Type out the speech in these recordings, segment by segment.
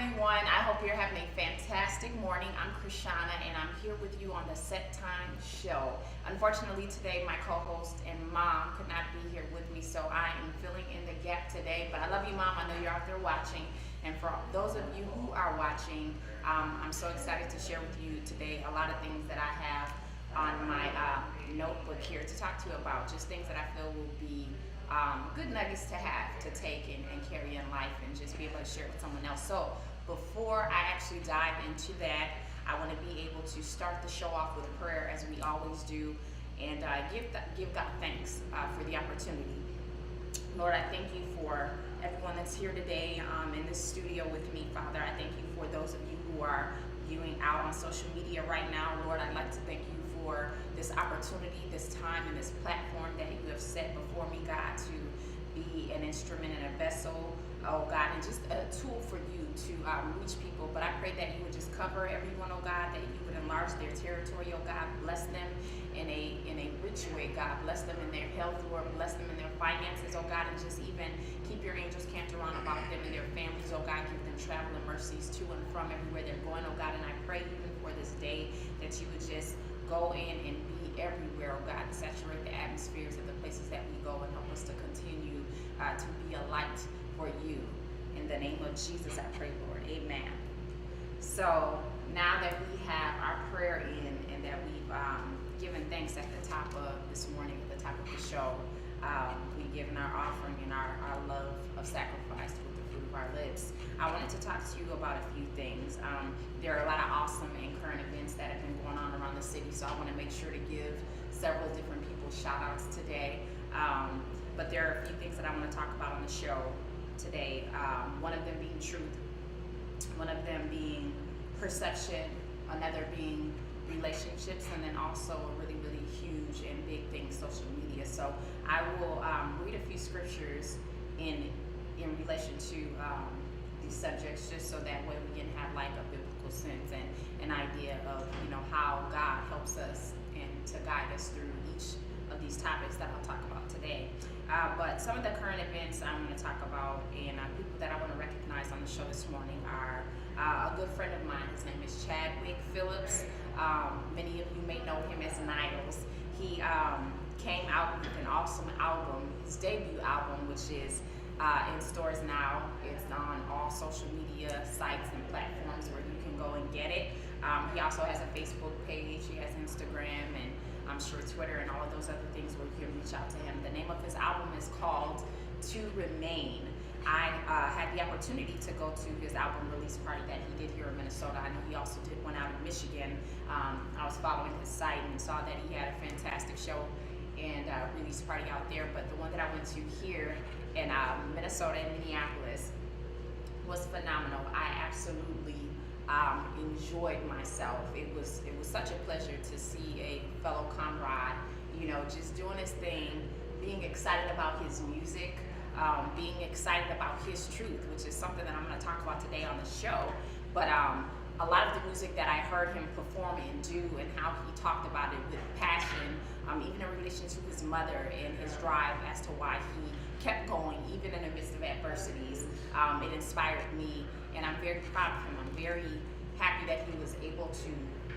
everyone. I hope you're having a fantastic morning. I'm Krishawna and I'm here with you on the Set Time Show. Unfortunately today my co-host and mom could not be here with me, so I am filling in the gap today. But I love you, Mom. I know you're out there watching. And for those of you who are watching, I'm so excited to share with you today a lot of things that I have on my notebook here to talk to you about. Just things that I feel will be good nuggets to have to take and carry in life and just be able to share with someone else. So before I actually dive into that, I want to be able to start the show off with prayer as we always do, and give God thanks for the opportunity. Lord, I thank you for everyone that's here today in this studio with me, Father. I thank you for those of you who are viewing out on social media right now. Lord, I'd like to thank you for this opportunity, this time, and this platform that you have set before me, God, to be an instrument and a vessel, oh God, and just a tool for you to reach people. But I pray that you would just cover everyone, oh God, that you would enlarge their territory, oh God, bless them in a rich way, God. Bless them in their health, Lord. Bless them in their finances, oh God, and just even keep your angels camped around about them and their families, oh God. Give them traveling mercies to and from everywhere they're going, oh God. And I pray even for this day that you would just go in and be everywhere, oh God, and saturate the atmospheres of the places that we go, and help us to continue to be a light for you. In the name of Jesus, I pray, Lord. Amen. So now that we have our prayer in and that we've given thanks at the top of this morning, at the top of the show, we've given our offering and our love of sacrifice with the fruit of our lips, I wanted to talk to you about a few things. There are a lot of awesome and current events that have been going on around the city, so I want to make sure to give several different people shout outs today. But there are a few things that I want to talk about on the show today. One of them being truth, one of them being perception, another being relationships, and then also a really, really huge and big thing, social media. So I will read a few scriptures in relation to these subjects, just so that way we can have like a biblical sense and an idea of, you know, how God helps us and to guide us through each of these topics that I'll talk about today. But some of the current events I'm going to talk about, and people that I want to recognize on the show this morning are a good friend of mine. His name is Chadwick Phillips. Many of you may know him as Niles. He came out with an awesome album, his debut album, which is in stores now. It's on all social media sites and platforms where you can go and get it. He also has a Facebook page, he has Instagram, and I'm sure Twitter and all of those other things where you can reach out to him. The name of his album is called To Remain. I had the opportunity to go to his album release party that he did here in Minnesota. I know he also did one out in Michigan. I was following his site and saw that he had a fantastic show and release party out there. But the one that I went to here in Minnesota and Minneapolis was phenomenal. I absolutely enjoyed myself. It was such a pleasure to see a fellow comrade, you know, just doing his thing, being excited about his music, being excited about his truth, which is something that I'm going to talk about today on the show. But a lot of the music that I heard him perform and do, and how he talked about it with passion, even in relation to his mother and his drive as to why he kept going even in the midst of adversities, it inspired me, and I'm very proud of him. I'm very happy that he was able to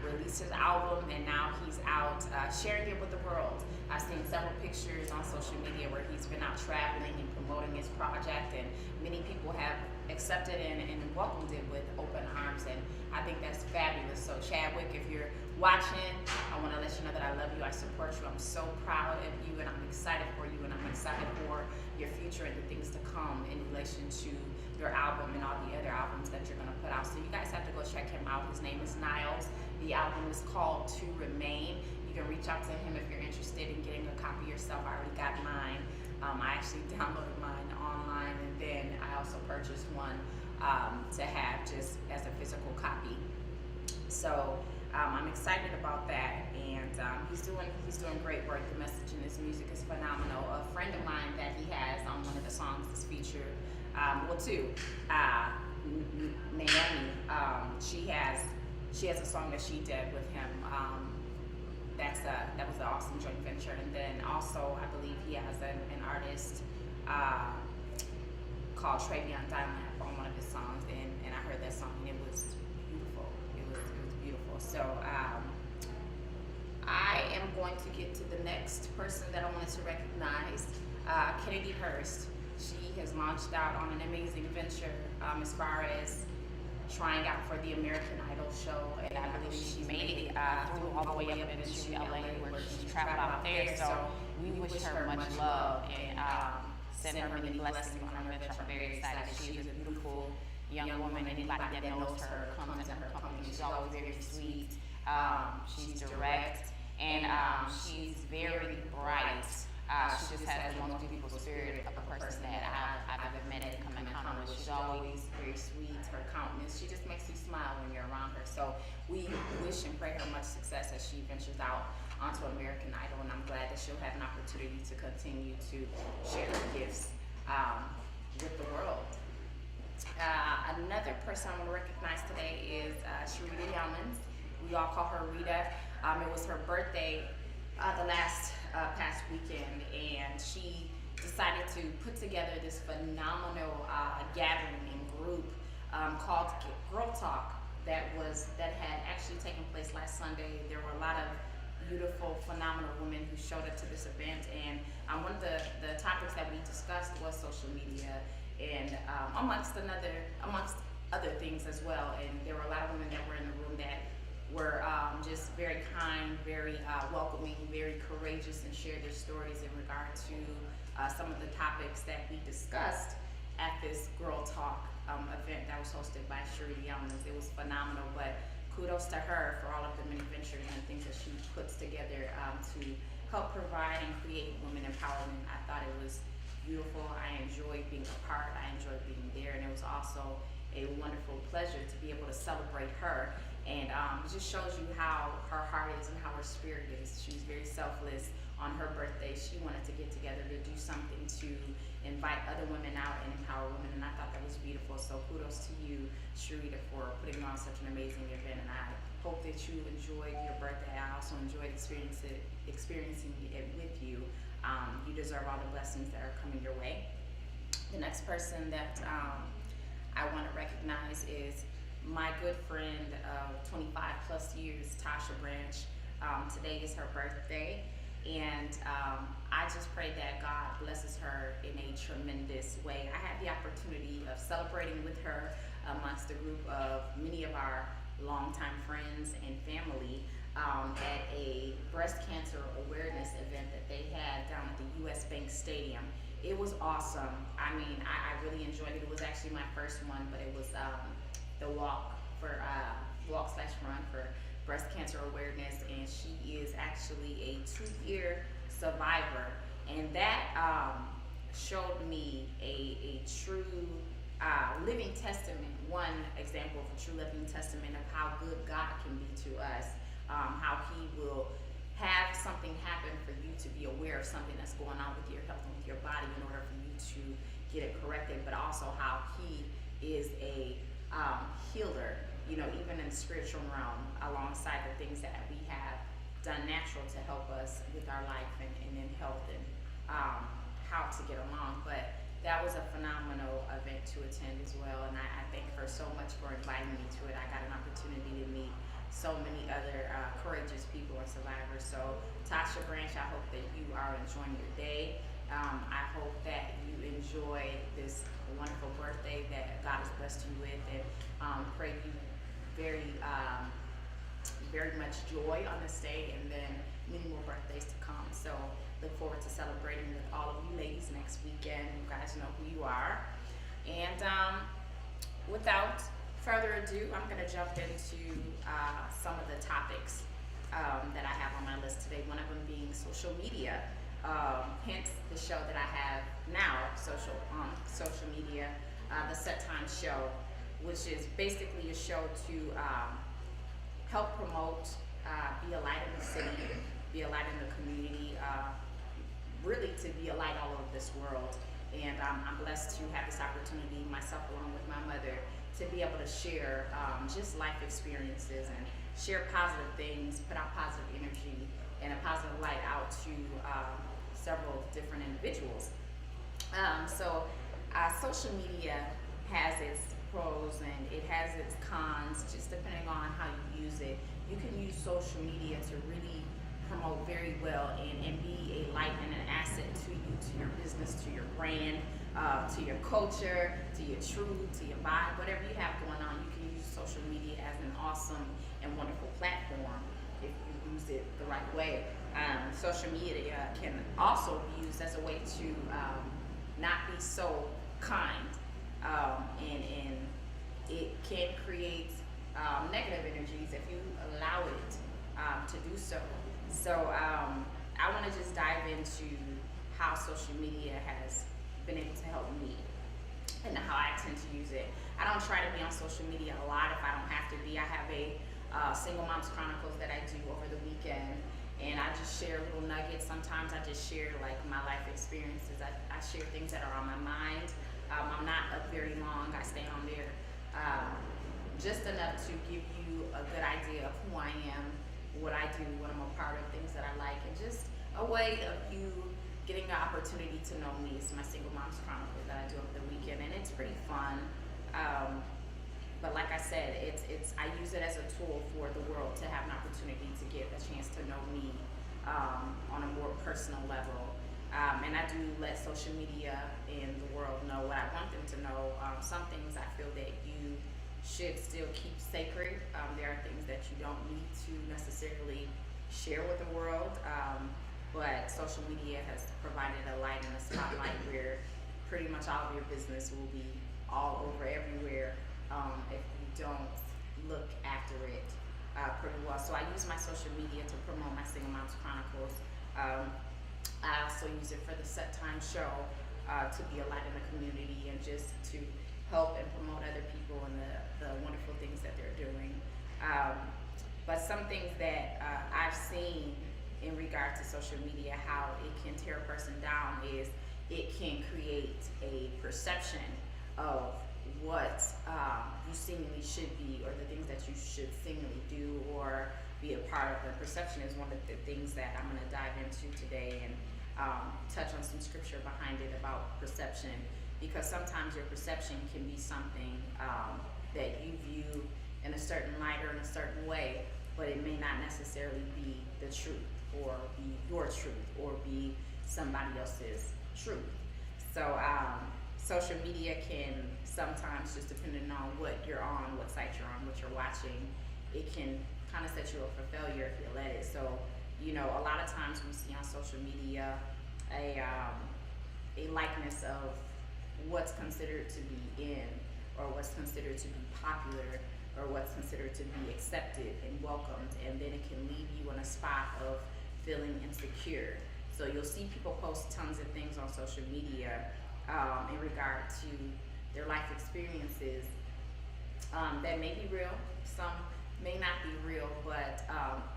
release his album, and now he's out sharing it with the world. I've seen several pictures on social media where he's been out traveling and promoting his project, and many people have accepted and welcomed it with open arms, and I think that's fabulous. So Chadwick, if you're watching, I want to let you know that I love you, I support you, I'm so proud of you, and I'm excited for you, and I'm excited for your future and the things to come in relation to your album and all the other albums that you're going to put out. So you guys have to go check him out. His name is Niles. The album is called To Remain. You can reach out to him if you're interested in getting a copy yourself. I already got mine. I actually downloaded mine online, and then I also purchased one to have just as a physical copy. So I'm excited about that, and he's doing great work. The message in his music is phenomenal. A friend of mine that he has on one of the songs is featured, two. Naomi, she has a song that she did with him. That was an awesome joint venture. And then also, I believe he has an artist called Travion Dunlap on one of his songs, and I heard that song next person that I wanted to recognize, Kennedy Hurst. She has launched out on an amazing venture as far as trying out for the American Idol show, and I believe she made it through all the way up into LA where she traveled out there. So we wish her much love and send her many blessings on her venture. I'm very excited. She is a beautiful young woman. Anybody that knows her comes in her company. She's always very sweet. She's direct, and she's very bright. She just has the most beautiful spirit of a person that I've ever met and come encounter with. She's always very sweet. Her countenance, she just makes you smile when you're around her. So we wish and pray her much success as she ventures out onto American Idol, and I'm glad that she'll have an opportunity to continue to share her gifts with the world. Another person I want to recognize today is Sharita Yamans. We all call her Rita. It was her birthday the past weekend, and she decided to put together this phenomenal gathering and group called Girl Talk that had actually taken place last Sunday. There were a lot of beautiful, phenomenal women who showed up to this event, and one of the topics that we discussed was social media, and amongst other things as well. And there were a lot of women that were in the room that were just very kind, very welcoming, very courageous, and shared their stories in regard to some of the topics that we discussed at this Girl Talk event that was hosted by Sharita Yamans. It was phenomenal, but kudos to her for all of the many ventures and things that she puts together to help provide and create women empowerment. I thought it was beautiful. I enjoyed being a part. I enjoyed being there, and it was also a wonderful pleasure to be able to celebrate her. And it just shows you how her heart is and how her spirit is. She's very selfless. On her birthday, she wanted to get together to do something to invite other women out and empower women, and I thought that was beautiful. So kudos to you, Sharita, for putting on such an amazing event, and I hope that you enjoyed your birthday. I also enjoyed experiencing it with you. You deserve all the blessings that are coming your way. The next person that I want to recognize is my good friend of 25 plus years, Tasha Branch. Today is her birthday, and I just pray that God blesses her in a tremendous way. I had the opportunity of celebrating with her amongst a group of many of our longtime friends and family at a breast cancer awareness event that they had down at the US Bank Stadium. It was awesome. I mean, I really enjoyed it. It was actually my first one, but it was the walk/run for breast cancer awareness, and she is actually a 2-year survivor, and that showed me a true living testament, one example of a true living testament of how good God can be to us, how He will have something happen for you to be aware of something that's going on with your health and with your body in order for you to get it corrected, but also how He is a healer, even in the spiritual realm, alongside the things that we have done natural to help us with our life and in health and how to get along. But that was a phenomenal event to attend as well, and I thank her so much for inviting me to it. I got an opportunity to meet so many other courageous people and survivors. So Tasha Branch, I hope that you are enjoying your day. I hope that you enjoy this wonderful birthday that God has blessed you with, and pray you very much joy on this day, and then many more birthdays to come. So look forward to celebrating with all of you ladies next weekend. You guys know who you are. And without further ado, I'm going to jump into some of the topics that I have on my list today, one of them being social media. Hence the show that I have now, social media, the Set Time Show, which is basically a show to help promote, be a light in the city, be a light in the community, really to be a light all over this world. And I'm blessed to have this opportunity, myself along with my mother, to be able to share just life experiences and share positive things, put out positive energy and a positive light out to several different individuals. So social media has its pros and it has its cons, just depending on how you use it. You can use social media to really promote very well and be a light and an asset to you, to your business, to your brand, to your culture, to your truth, to your vibe, whatever you have going on. You can use social media as an awesome and wonderful platform if you use it the right way. Social media can also be used as a way to not be so kind, and it can create negative energies if you allow it to do so. So I want to just dive into how social media has been able to help me and how I tend to use it. I don't try to be on social media a lot if I don't have to be. I have a Single Moms Chronicles that I do over the weekend, and I just share little nuggets. Sometimes I just share like my life experiences. I share things that are on my mind. I'm not up very long. I stay on there just enough to give you a good idea of who I am, what I do, what I'm a part of, things that I like, and just a way of you getting the opportunity to know me. It's my Single Moms Chronicles that I do over the weekend, and it's pretty fun. But like I said, I use it as a tool for the world to have an opportunity to get a chance to know me on a more personal level. And I do let social media and the world know what I want them to know. Some things I feel that you should still keep sacred. There are things that you don't need to necessarily share with the world. But social media has provided a light and a spotlight where pretty much all of your business will be all over everywhere if you don't look after it pretty well. So I use my social media to promote my Single Moms Chronicles. I also use it for the Set Time Show to be a light in the community and just to help and promote other people and the wonderful things that they're doing. But some things that I've seen in regard to social media, how it can tear a person down, is it can create a perception of what you seemingly should be, or the things that you should seemingly do or be a part of. And perception is one of the things that I'm going to dive into today and touch on some scripture behind it about perception, because sometimes your perception can be something that you view in a certain light or in a certain way, but it may not necessarily be the truth or be your truth or be somebody else's truth. So social media can sometimes, just depending on what you're on, what site you're on, what you're watching, it can kind of set you up for failure if you let it. So, you know, a lot of times we see on social media a likeness of what's considered to be in, or what's considered to be popular, or what's considered to be accepted and welcomed, and then it can leave you in a spot of feeling insecure. So you'll see people post tons of things on social media in regard to their life experiences that may be real, some may not be real, but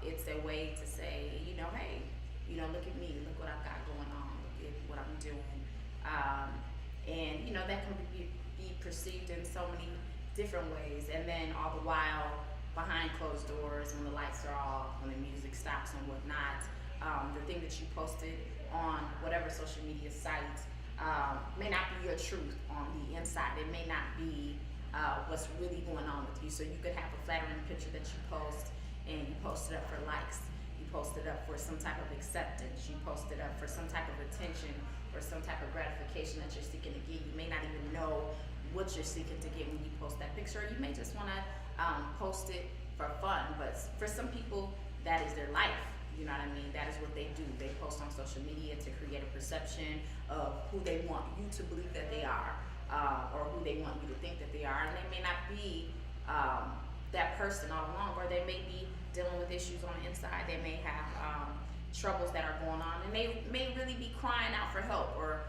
it's a way to say, you know, hey, you know, look at me, look what I've got going on, look at what I'm doing. And, you know, that can be perceived in so many different ways. And then all the while, behind closed doors, when the lights are off, when the music stops and whatnot, the thing that you posted on whatever social media site may not be your truth on the inside. It may not be what's really going on with you. So you could have a flattering picture that you post, and you post it up for likes. You post it up for some type of acceptance. You post it up for some type of attention or some type of gratification that you're seeking to get. You may not even know what you're seeking to get when you post that picture. You may just want to post it for fun, but for some people, that is their life. You know what I mean? That is what they do. They post on social media to create a perception of who they want you to believe that they are, or who they want you to think that they are. And they may not be that person all along, or they may be dealing with issues on the inside. They may have troubles that are going on, and they may really be crying out for help, or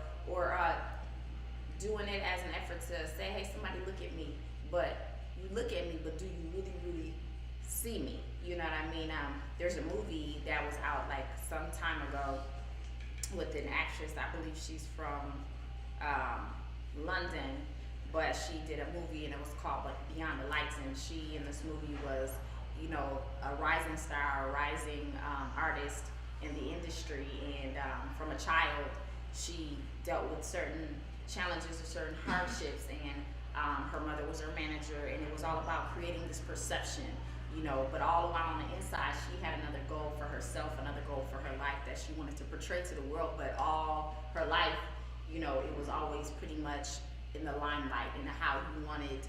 doing it as an effort to say, hey, somebody look at me. But you look at me, but do you really, really see me? You know what I mean? There's a movie that was out like some time ago with an actress. I believe she's from London, but she did a movie and it was called like Beyond the Lights. And she in this movie was, you know, a rising star, a rising artist in the industry. And from a child, she dealt with certain challenges or certain hardships, and her mother was her manager, and it was all about creating this perception but all the while on the inside, she had another goal for herself, another goal for her life that she wanted to portray to the world. But all her life, it was always pretty much in the limelight and how you wanted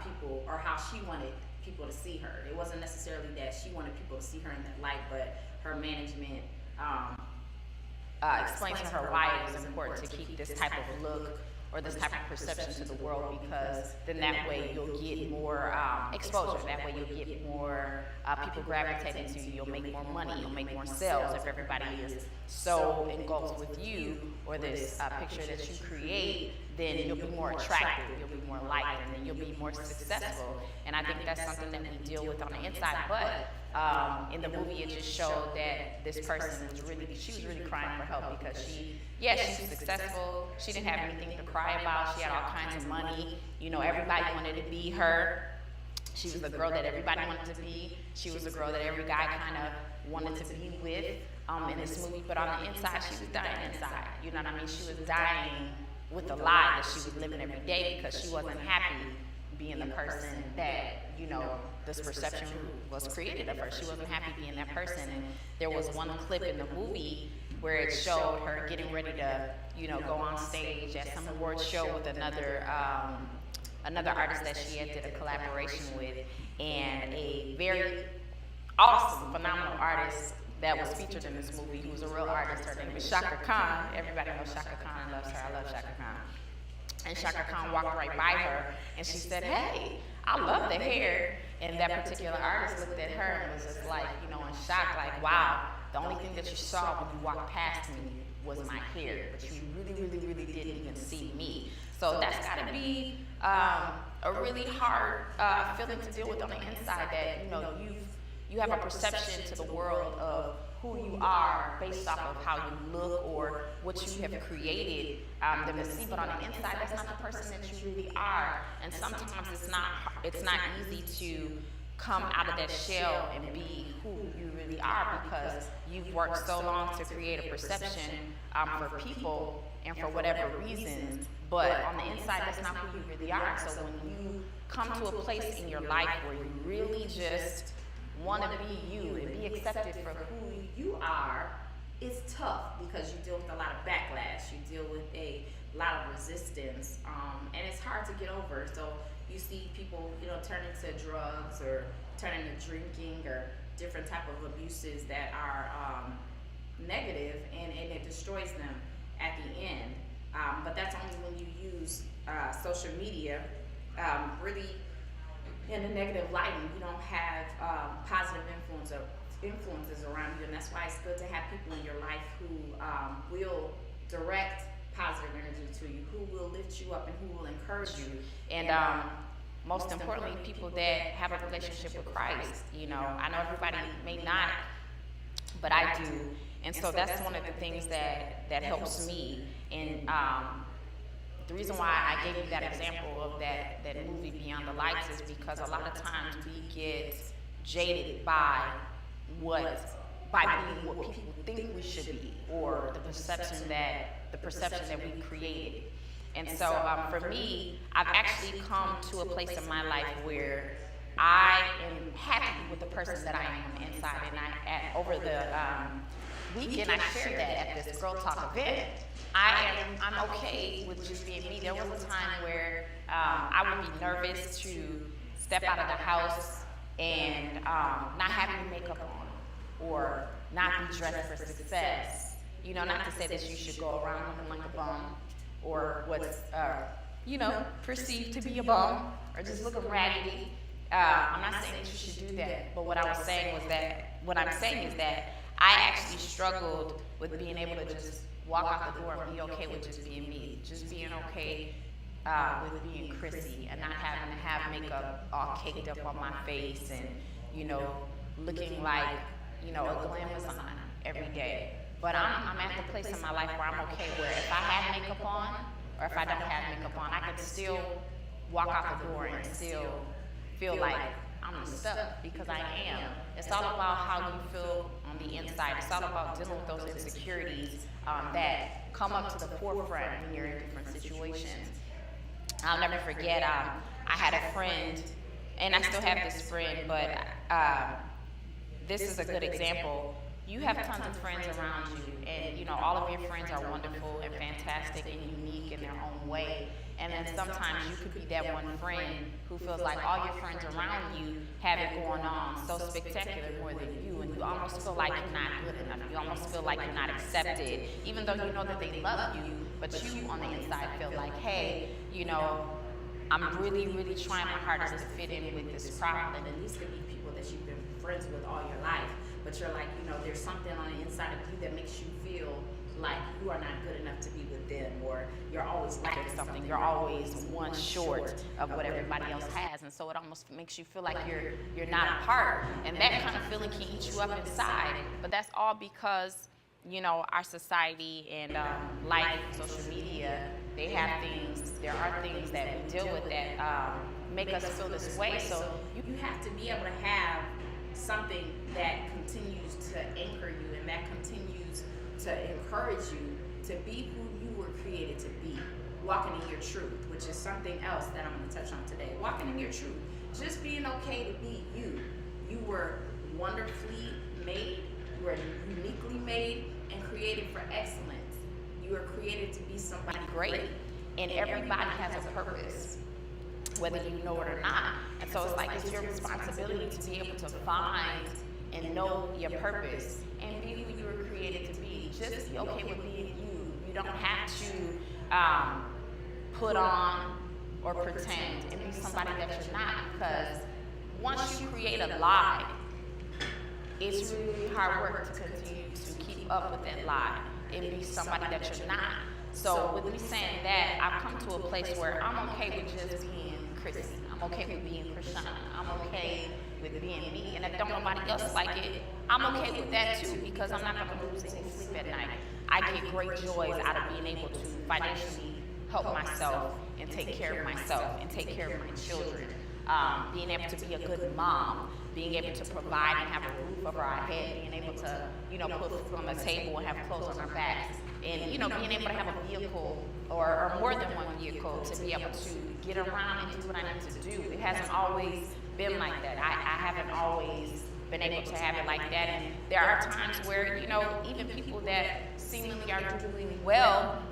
people, or how she wanted people to see her. It wasn't necessarily that she wanted people to see her in that light, but her management explained to her why it was important to keep this type of look or this type of perception to the world, because then that way you'll get more exposure. That way you'll get more people gravitating to you. You'll make more money. You'll make more sales if everybody is so engulfed with you or this picture that you create. Then you'll be more attractive. You'll be more liked, and then you'll be more successful. And I think that's something that we deal with on the inside. But in the movie, it just showed that this person was really crying for help, because she's successful. She didn't have anything to cry about. She had all kinds of money. Everybody wanted to be her. She was the girl that everybody wanted to be. She was the girl that every guy kind of wanted to be with in this movie. But on the inside, she was dying inside. You know what I mean? She was dying with the lie that she was living every day, because she wasn't happy being the person that, this perception was created of her. She wasn't happy being that person. And there was one clip in the movie where it showed her getting ready to, go on stage at some award show with another artist that she had did a collaboration with, and a very awesome, phenomenal artist that was featured in this movie, who was a real artist. Her name is Shaka Khan. Everybody knows Shaka Khan and loves her. I love Shaka Khan. And Shaka Khan walked right by her, and she said, "Hey, I love the hair." And that particular artist looked at her and was just like, in shock, like, "Wow, the only thing that you saw when you walked past me was my hair, but you really didn't even see me." So that's got to be a really hard feeling to deal with on the inside, that you have a perception to the world of who you are based off of how you look or what you have created them to see, but on the inside, that's not the person that you really are. And sometimes it's not easy to come out of that shell and be who you really are, because you've worked so long to create a perception for people and for whatever reasons. But on the inside, that's not who you really are. So when you come to a place in your life where you really just want to be you and be accepted for who you are, it's tough, because you deal with a lot of backlash. You deal with a lot of resistance, and it's hard to get over. So you see people, turn into drugs or turn into drinking or different type of abuses that are negative, and it destroys them at the end. But that's only when you use social media really in a negative light, and you don't have positive influences around you. And that's why it's good to have people in your life who will direct positive energy to you, who will lift you up, and who will encourage you. And most importantly, people that have a relationship with Christ. I know everybody may not, but I do. And so that's one of the things that helps me. And the reason why I gave you that example of that movie Beyond the Lights is because a lot of times we get jaded by being what people think we should be, or the perception that we created. And so for me, I've actually come to a place in my life where I am happy with the person that I am on the inside. And over the weekend, I shared that at this Girl Talk event. I'm okay with just being me. There was a time where I would be nervous to step out of the house and not have any makeup on, or not be dressed for success. Not to say that you should go around looking like a bum, or what's perceived to be a bum, or just looking raggedy. I'm not saying that you should do that, but what I'm saying is that I actually struggled with being able to just walk out the door and be okay with just being me, just being okay with being Chrissy, and not having to have makeup all caked up on my face, and looking like a glam is on every day. But I'm at the place in my life where I'm okay, where if I have makeup on or if I don't have makeup on, I can still walk out the door and still feel like I'm stuck, because I am. It's all about how you feel on the inside. It's all about dealing with those insecurities that come up to the forefront when you're in different situations. I'll never forget, I had a friend, And I still have this friend, but this is a good example. You have tons of friends around you, and all of your friends are wonderful and fantastic and unique in their own way. And then sometimes you could be that one friend who feels like all your friends around you have it going on so spectacular more than you, and you almost feel like you're not good enough. You almost feel like you're not accepted, even though you know that they love you, but you on the inside feel like, hey, I'm really, really trying my hardest to fit in with this problem. And these could be people that you've been friends with all your life, but you're like, there's something on the inside of you that makes you feel like you are not good enough to be with them, or you're always lacking something. You're always one short of what everybody else has, and so it almost makes you feel like you're not a part. And that kind of feeling can eat you up inside. But that's all because our society and life, social media, they have things. There are things that we deal with that make us feel this way. So you have to be able to have something that continues to anchor you and that continues to encourage you to be who you were created to be. Walking in your truth, which is something else that I'm going to touch on today. Walking in your truth. Just being okay to be you. You were wonderfully made. You were uniquely made and created for excellence. You were created to be somebody great. And everybody has a purpose, whether you know it or not. And so it's like it's your responsibility to be able to find and know your purpose and be who you were created to be. Just be okay with being you. You don't have to put on or pretend and be somebody that you're not, because once you create a lie, it's really hard work to continue to keep up with that lie and be somebody that you're not. So with me saying that, I've come to a place where I'm okay with just being Chrissy. I'm okay with being Krishawna. I'm okay with being me. And if don't nobody else like it, I'm okay with that too, because I'm not going to lose any sleep at night. I get great joys out of being able to financially help myself and take care of myself and take care of my children. Being able to be a good mom, being able to provide and have a roof over our head, being able to, put food on the table and have clothes on our backs, and, being able to have a vehicle or more than one vehicle to be able to get around and do what I need to do. It hasn't always been like that. I haven't always been able to have it like that, and there are times where, even people that seemingly are doing well,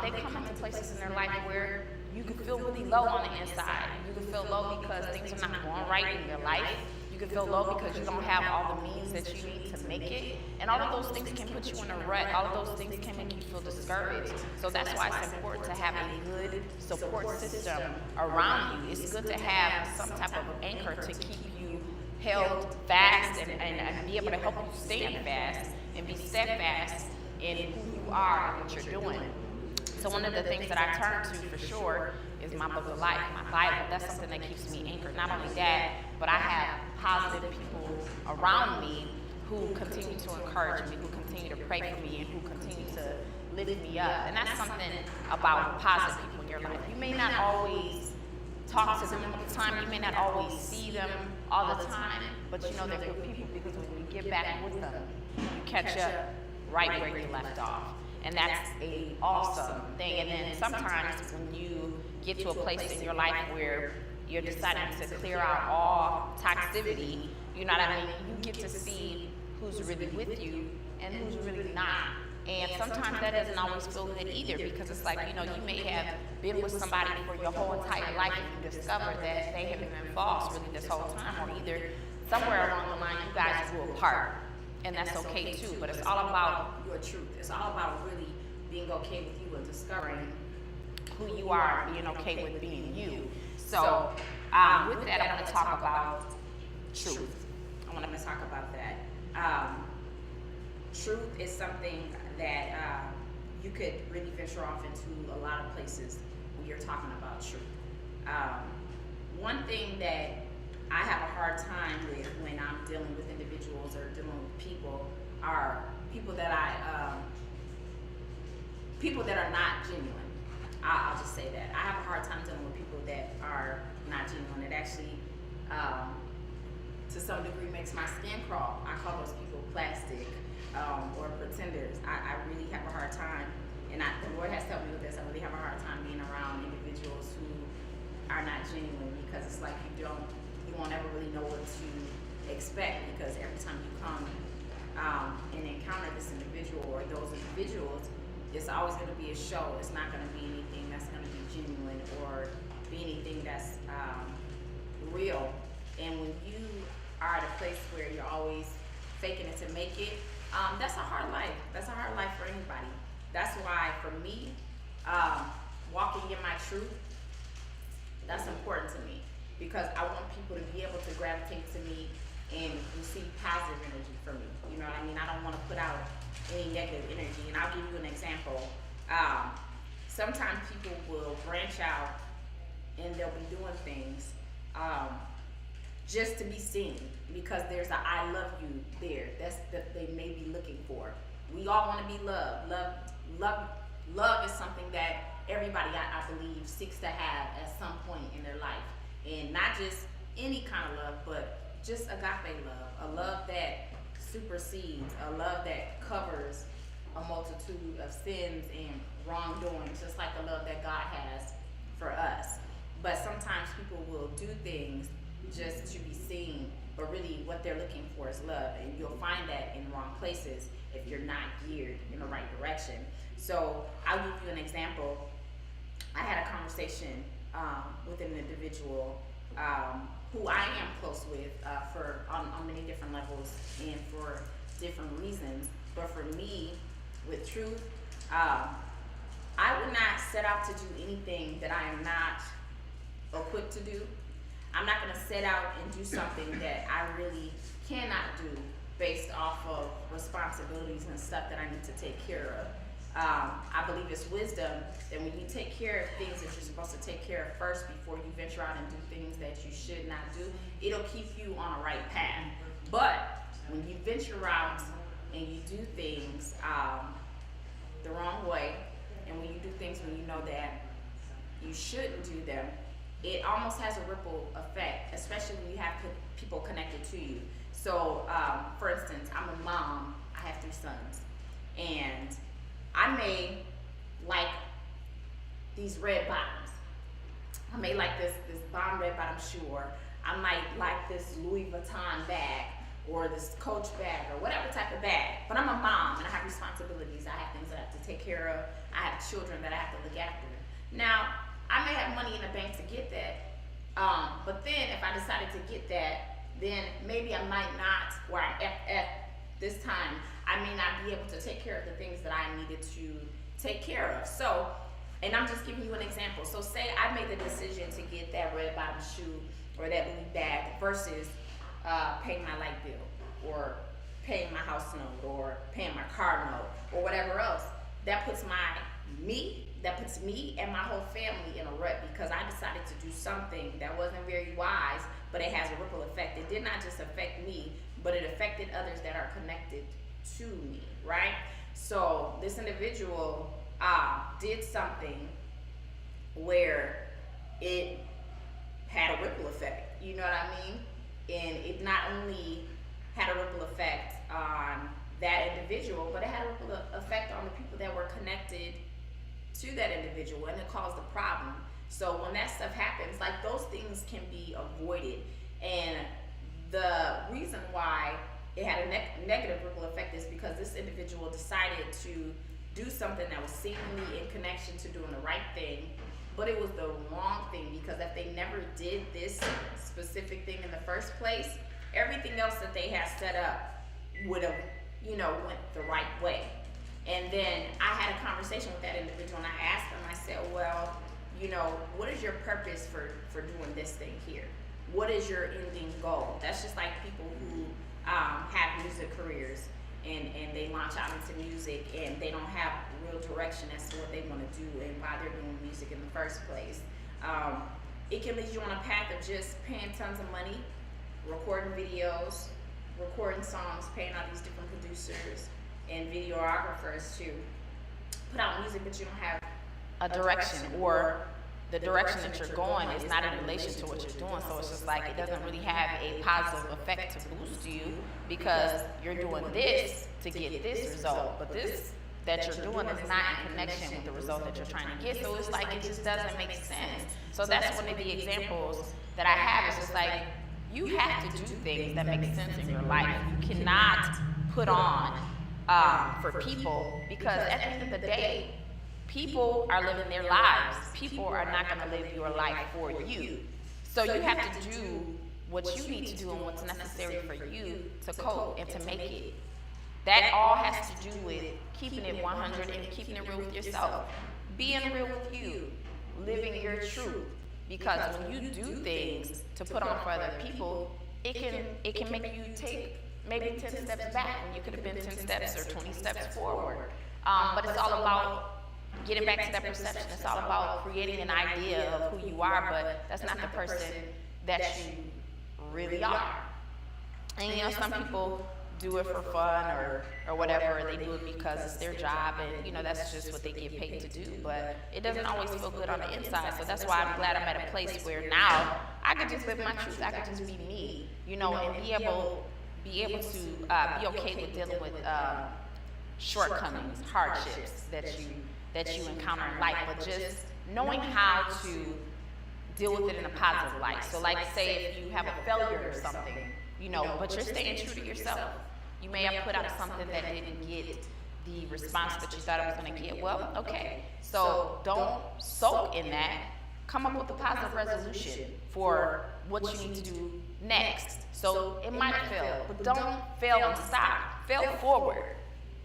they come into places in their life where you can feel really low on the inside. You can feel low because things are not going right in your life. You can feel low because you don't have all the means that you need to make it. And all of those things can put you in a rut. All of those things can make you feel discouraged. So that's why it's important to have a good support system around you. It's good to have some type of anchor to keep you held fast and be able to help you stand fast and be steadfast in who you are and what you're doing. So one of the things that I turn to for sure is my book of life, my Bible. That's something that keeps me anchored. Not only that, but I have positive people around me who continue to encourage me, who continue to pray for me, and who continue to lift me up. And that's something about positive people in your life. You may not always talk to them all the time. You may not always see them all the time, but they're good people, because when you get back with them, you catch up right where you left off. And that's an awesome thing. And then sometimes when you get to a place in your life where you're deciding to clear out all toxicity, you get to see who's really with you and who's really not. And sometimes that doesn't always feel good either, because it's like, you may have been with somebody for your whole entire life and you discover that they have been false really this whole time, or either somewhere along the line you guys grew apart. And that's okay too, but it's all about your truth. It's all about really being okay with you and discovering who you are and being okay with being you. So with that, I want to talk about truth. I want to talk about that. Truth is something that you could really venture off into a lot of places when you're talking about truth. One thing that I have a hard time with when I'm dealing with individuals or dealing with people are people that are not genuine. I'll just say that. I have a hard time dealing with people that are not genuine. It actually, to some degree, makes my skin crawl. I call those people plastic or pretenders. I really have a hard time, and the Lord has helped me with this. I really have a hard time being around individuals who are not genuine, because it's like you won't ever really know what to expect, because every time you come and encounter this individual or those individuals, it's always going to be a show. It's not going to be anything that's going to be genuine or be anything that's real. And when you are at a place where you're always faking it to make it, that's a hard life. That's a hard life for anybody. That's why, for me, walking in my truth, that's important to me, because I want people to be able to gravitate to me and receive positive energy from me. You know what I mean? I don't want to put out any negative energy. And I'll give you an example. Sometimes people will branch out and they'll be doing things just to be seen, because there's a I love you there. That's that they may be looking for. We all want to be loved. Love is something that everybody, I believe, seeks to have at some point in their life. And not just any kind of love, but just agape love, a love that supersedes, a love that covers a multitude of sins and wrongdoings, just like the love that God has for us. But sometimes people will do things just to be seen, but really what they're looking for is love, and you'll find that in the wrong places if you're not geared in the right direction. So I'll give you an example. I had a conversation with an individual who I am close with on many different levels and for different reasons. But for me, with truth, I would not set out to do anything that I am not equipped to do. I'm not going to set out and do something that I really cannot do based off of responsibilities and stuff that I need to take care of. I believe it's wisdom that when you take care of things that you're supposed to take care of first before you venture out and do things that you should not do, it'll keep you on a right path. But when you venture out and you do things the wrong way, and when you do things when you know that you shouldn't do them, it almost has a ripple effect, especially when you have people connected to you. So, for instance, I'm a mom. I have 3 sons, and I may like these red bottoms. I may like this bomb red bottom shoe, or I might like this Louis Vuitton bag, or this Coach bag, or whatever type of bag. But I'm a mom, and I have responsibilities. I have things that I have to take care of. I have children that I have to look after. Now, I may have money in the bank to get that, but then if I decided to get that, then maybe I might not, or at this time, I may not be able to take care of the things that I needed to take care of. So, and I'm just giving you an example. So say I made the decision to get that red bottom shoe or that Louis bag versus paying my light bill, or paying my house note, or paying my car note, or whatever else. That puts me and my whole family in a rut, because I decided to do something that wasn't very wise, but it has a ripple effect. It did not just affect me, but it affected others that are connected to me, right? So this individual did something where it had a ripple effect, you know what I mean? And it not only had a ripple effect on that individual, but it had a ripple effect on the people that were connected to that individual, and it caused a problem. So when that stuff happens, like, those things can be avoided. And the reason why it had a negative ripple effect is because this individual decided to do something that was seemingly in connection to doing the right thing, but it was the wrong thing, because if they never did this specific thing in the first place, everything else that they had set up would have, went the right way. And then I had a conversation with that individual, and I asked them, I said, well, what is your purpose for doing this thing here? What is your ending goal? That's just like people who have music careers, and they launch out into music, and they don't have real direction as to what they want to do and why they're doing music in the first place. It can lead you on a path of just paying tons of money, recording videos, recording songs, paying all these different producers and videographers to put out music, but you don't have a direction, or the direction that you're going is not in relation to what you're doing. So it's just like, it doesn't really have a positive effect to boost you, because you're doing this to get this result, but this that you're doing is not in connection with the result that you're trying to get. So it's like, it just doesn't make sense. So that's one of the examples that I have. It's just like, you have to do things that make sense in your life. You cannot put on for people, because at the end of the day, people are living their lives. People are not going to live your life for you. So you have to do what you need to do and what's necessary for you to cope and to make it. That all has to do with keeping it 100 and keeping it real with yourself. Being real with you. Living your truth. Because when you do things to put on for other people, it can make you take maybe 10 steps back when you could have been 10 steps or 20 steps forward. But it's all about getting back to that perception. It's all about creating an idea of who you are, but that's not the person that you really are. And you know, some people do it for fun or whatever. They do it because it's their job, and you know, that's just what they get paid to do. But it doesn't always feel good on the inside. So that's why I'm glad I'm at a place where now I could just live my truth. I could just be me, you know, and be able to be okay with dealing with shortcomings, hardships that you encounter in life, but just knowing how to deal with it in a positive light. So like, say if you have a failure or something, you know, but you're staying true to yourself. You may have put out something that didn't get the response that you thought it was going to get. Well, okay, so don't soak in that. Come up with a positive resolution for what you need to do next. So it might fail, but don't fail and stop. Fail forward.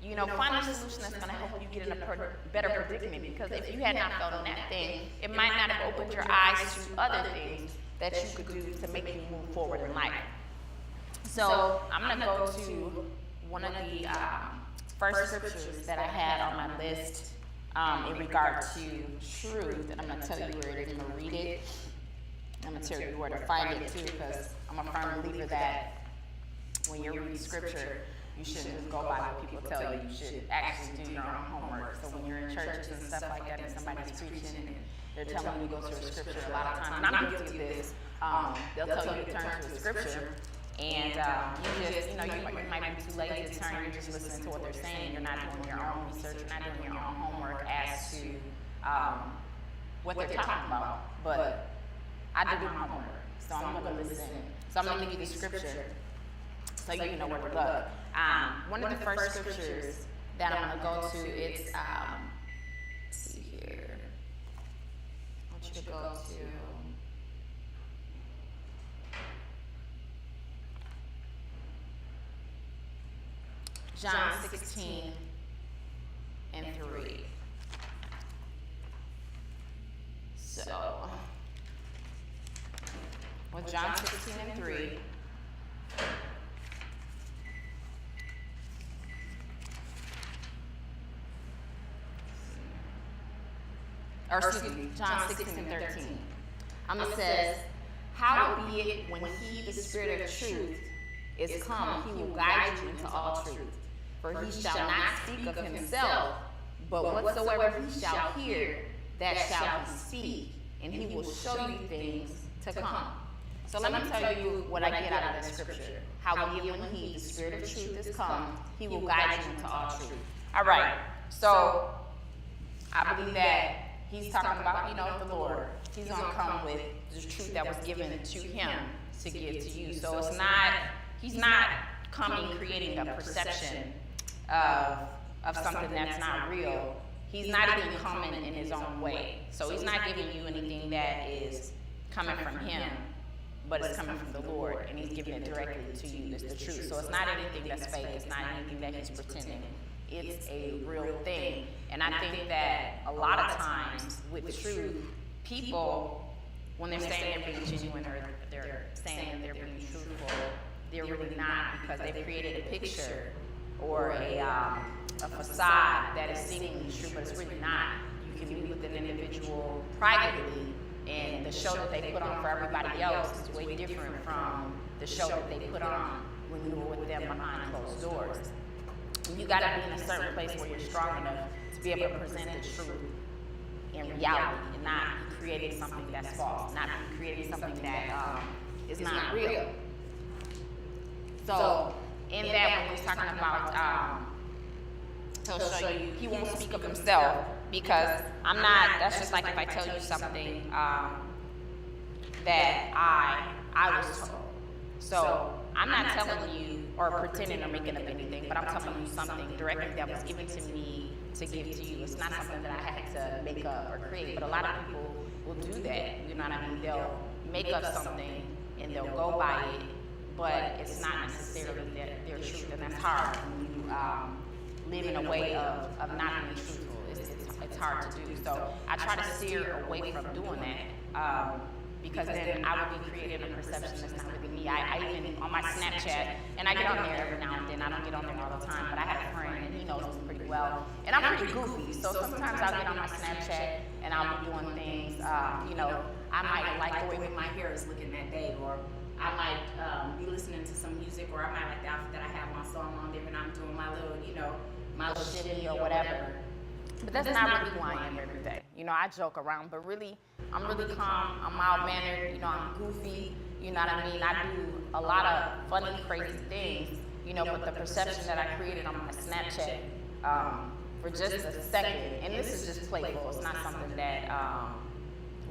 You know, find a solution that's going to help you get in a better predicament, because if you had not failed in that thing, it might not have opened your eyes to other things that you could do to make you move forward in life. So I'm going to go to one of the first scriptures that I had on my list in regard to truth, and I'm going to tell you where it is. I'm going to read it. I'm going to tell you where to find it too, because I'm a firm believer that when you're reading scripture, you shouldn't just go by what people tell you. You should actually do your own homework. So when you're in churches and stuff like that, and somebody's preaching and they're telling you to go to a scripture, a lot of times, and I'm guilty of this, they'll tell you to turn to a scripture, and you just, you know, you might be too lazy to turn. You're just listening to what they're saying. You're not doing your own research. You're not doing your own homework as to what they're talking about. But I do my homework, so I'm going to listen. So I'm going to give you the scripture so you know where to look. One of the first scriptures that I'm going to go to, it's, let's see here. I want you to go to John 16 and 3. So, with John 16 and 3, or excuse me, John 16 and 13. It says, "Howbeit, when he, the Spirit of truth, is come, he will guide you into all truth. For he shall not speak of himself, but whatsoever he shall hear, that shall he speak, and he will show you things to come." So let me tell you what I get out of this scripture. "Howbeit, when he, the Spirit of truth, is come, he will guide you into all truth." All right, so I believe that he's talking about, you know, the Lord. He's going to come with the truth that was given to him to give to you. So it's not, he's not coming creating a perception of something that's not real. He's not even coming in his own way. So he's not giving you anything that is coming from him, but it's coming from the Lord, and he's giving it directly to you. It's the truth. So it's not anything that's fake. It's not anything that he's pretending. It's a real thing. And I think that a lot of times with truth, people, when they're saying they're being genuine or they're saying they're being truthful, they're really not, because they've created a picture or a facade that is seemingly true, but it's really not. You can meet with an individual privately, and the show that they put on for everybody else is way different from the show that they put on when you were with them behind closed doors. You got to be in a certain place where you're strong enough to be able to present the truth in reality, and not creating something that's false, not creating something that is not real. So in that, when he's talking about, he'll show you, he won't speak of himself, because I'm not, that's just like if I tell you something that I was told. So I'm not telling you or pretending or making up anything, but I'm telling you something directly that was given to me to give to you. It's not something that I had to make up or create, but a lot of people will do that. You know what I mean? They'll make up something and they'll go by it, but it's not necessarily their truth, and that's hard when you live in a way of not being truthful. It's hard to do. So I try to steer away from doing that. Because then I would be creating a perception that's not really me. I even, on my Snapchat, and I get on there every now and then, I don't get on there all the time, but I have a friend, and he knows me pretty well, and I'm pretty goofy, so sometimes I'll get on my Snapchat, and I'll be doing things, I might like the way my hair is looking that day, or I might be listening to some music, or I might like the outfit that I have on, so I'm on there, and I'm doing my little, my little shimmy or whatever. But that's not really who I am every day. I joke around, but really, I'm really calm, I'm mild-mannered, I'm goofy, you know what I mean? I do a lot of funny, crazy things, but the perception that I created on my Snapchat for just a second, and this is just playful, it's not something that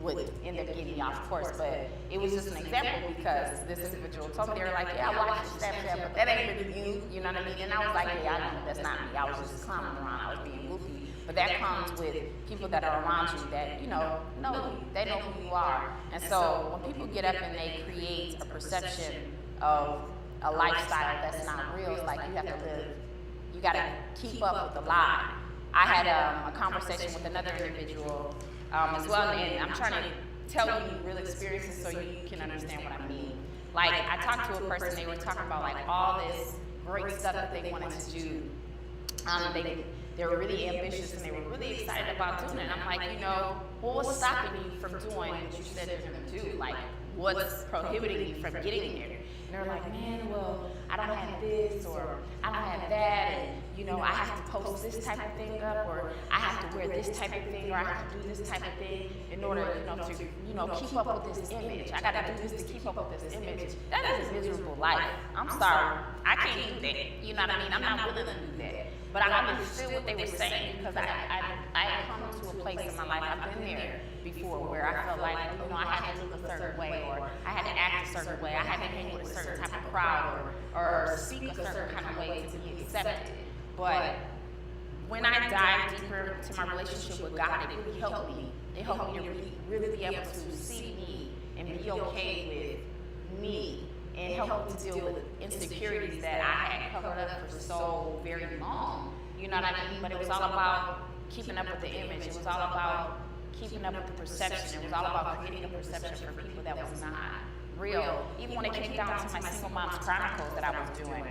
would end up getting me off course, but it was just an example because this individual told me, they were like, yeah, I watched your Snapchat, but that ain't really you know what I mean? And I was like, yeah, I know, that's not me, I was just clowning around, I was being goofy. But that comes with people that are around you that, know you. They know who you are. And so when people get up and they create a perception of a lifestyle that's not real, it's like you have to live, you got to keep up with the lie. I had a conversation with another individual as well, and I'm trying to tell you real experiences so you can understand what I mean. Like, I talked to a person, they were talking about like all this great stuff that they wanted to do. They were really ambitious and they were really excited about doing it. And I'm like, what's stopping you from doing what you said you're going to do? Like, what's prohibiting you from getting there? And they're like, man, well, I don't have this or I don't have that, and I have to post this type of thing up, or I have to wear this type of thing, or I have to do this type of thing in order, to keep up with this image. I got to do this to keep up with this image. That is a miserable life. I'm sorry, I can't do that. You know what I mean? I'm not willing to do that. But I understood what they were saying because I had come to a place in my life, I've been there before, where I felt like, I had to look a certain way, or I had to act a certain way, I had to hang with a certain type of crowd, or speak a certain kind of way to be accepted. But when I dived deeper into my relationship with God, it really helped me. It helped me to really be able to see me and be okay with me, and help me to deal with insecurities that I had covered up for so very long. You know what I mean? But it was all about keeping up with the image. It was all about keeping up with the perception. It was all about creating a perception for people that was not real. Even when it came down to my Single Moms Chronicles that I was doing,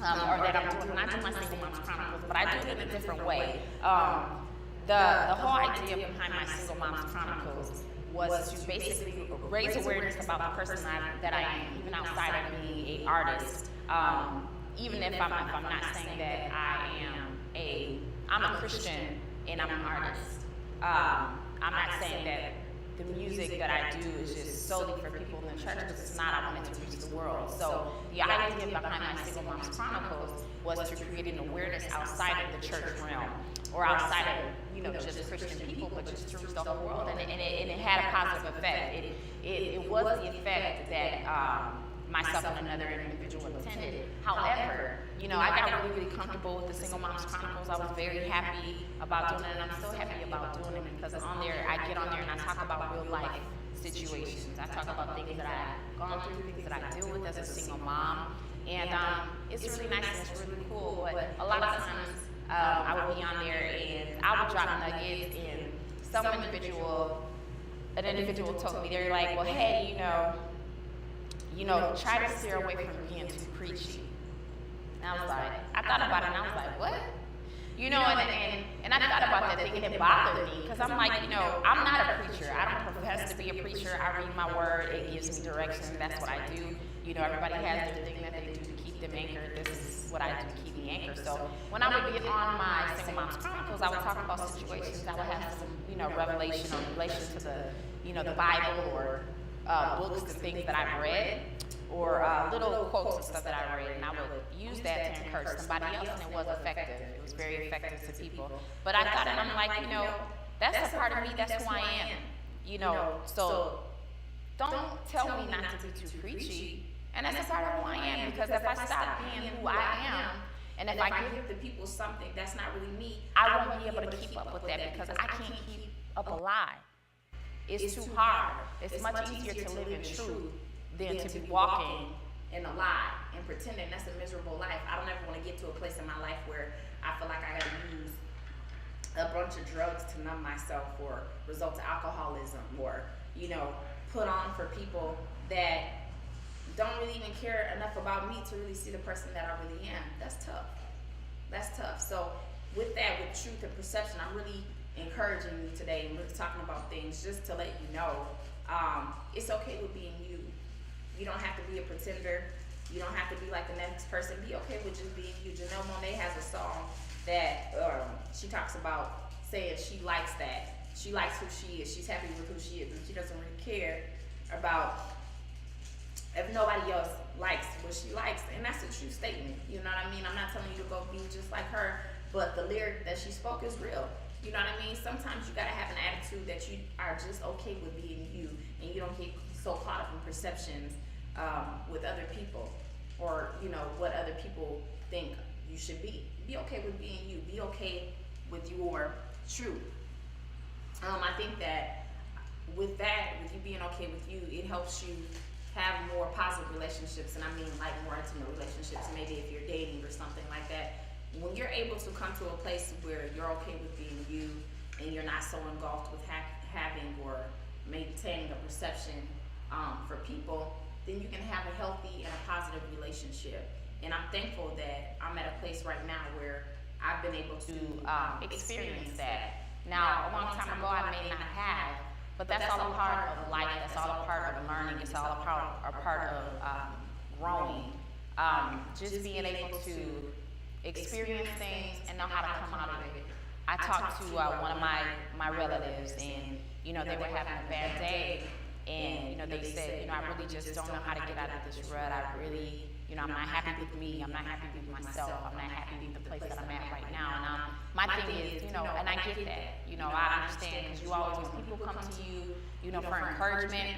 or that I'm doing, not doing my Single Moms Chronicles, but I do it in a different way. The whole idea behind my Single Moms Chronicles was to basically raise awareness about the person that I am, even outside of being an artist. Even if I'm not saying that I'm a Christian and I'm an artist. I'm not saying that the music that I do is just solely for people in the church, because it's not. I wanted to reach the world. So the idea behind my Single Moms Chronicles was to create an awareness outside of the church realm, or outside of just Christian people, but just to reach the whole world. And it had a positive effect. It was the effect that myself and another individual intended. However, I got really comfortable with the Single Moms Chronicles. I was very happy about doing it, and I'm still happy about doing it because on there, I get on there and I talk about real life situations. I talk about things that I've gone through, things that I deal with as a single mom, and it's really nice and it's really cool. But a lot of times, I would be on there and I would drop nuggets, and an individual told me, they're like, well, hey, try to steer away from being too preachy. And I was like, I thought about it and I was like, what? And I thought about that thing, and it bothered me because I'm like, I'm not a preacher. I don't profess to be a preacher. I read my word. It gives me direction. That's what I do. Everybody has their thing that they do to keep them anchored. This is what I do to keep me anchored. So when I would get on my Single Moms Chronicles, I would talk about situations. I would have some, revelation or relation to the Bible, or books and things that I've read, or little quotes and stuff that I read, and I would use that to encourage somebody else, and it was effective. It was very effective to people. But I thought, and I'm like, that's a part of me, that's who I am. So don't tell me not to be too preachy. And that's a part of who I am, because if I stop being who I am, and if I give the people something that's not really me, I won't be able to keep up with that, because I can't keep up a lie. It's too hard. It's much easier to live in truth than to be walking in a lie and pretending. That's a miserable life. I don't ever want to get to a place in my life where I feel like I gotta use a bunch of drugs to numb myself, or resort to alcoholism, or, you know, put on for people that don't really even care enough about me to really see the person that I really am. That's tough. That's tough. So with that, with truth and perception, I'm really encouraging you today, and we're talking about things just to let you know, it's okay with being you. You don't have to be a pretender. You don't have to be like the next person. Be okay with just being you. Janelle Monáe has a song that she talks about saying she likes that. She likes who she is. She's happy with who she is, and she doesn't really care about if nobody else likes what she likes. And that's a true statement. You know what I mean? I'm not telling you to go be just like her, but the lyric that she spoke is real. You know what I mean? Sometimes you gotta have an attitude that you are just okay with being you, and you don't get so caught up in perceptions with other people, or, you know, what other people think you should be. Be okay with being you. Be okay with your truth. I think that with you being okay with you, it helps you have more positive relationships, and I mean like more intimate relationships, maybe if you're dating or something like that. When you're able to come to a place where you're okay with being you, and you're not so engulfed with having or maintaining a perception for people, then you can have a healthy and a positive relationship. And I'm thankful that I'm at a place right now where I've been able to experience that. Now, a long time ago, I may not have, but that's all a part of life. That's all a part of learning. It's all a part of growing. Just being able to experience things and know how to come out of it. I talked to one of my relatives, and, you know, they were having a bad day, and, you know, they said, you know, I really just don't know how to get out of this rut. I really, you know, I'm not happy with me. I'm not happy with myself. I'm not happy with the place that I'm at right now. And my thing is, you know, and I get that. You know, I understand, because you always, when people come to you, you know, for encouragement,